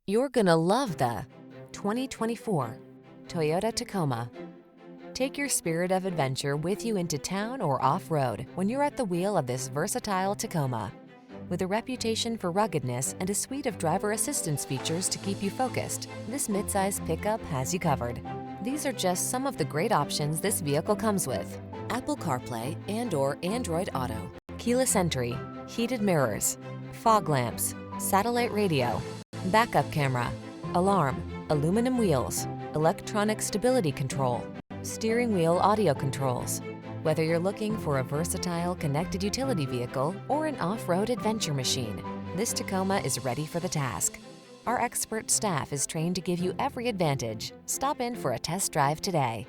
You're gonna love the 2024 Toyota Tacoma. Take your spirit of adventure with you into town or off-road when you're at the wheel of this versatile Tacoma. With a reputation for ruggedness and a suite of driver assistance features to keep you focused, this midsize pickup has you covered. These are just some of the great options this vehicle comes with: Apple CarPlay and/or Android Auto, keyless entry, heated mirrors, fog lamps, satellite radio, backup camera, alarm, aluminum wheels, electronic stability control, steering wheel audio controls. Whether you're looking for a versatile connected utility vehicle or an off-road adventure machine, this Tacoma is ready for the task. Our expert staff is trained to give you every advantage. Stop in for a test drive today.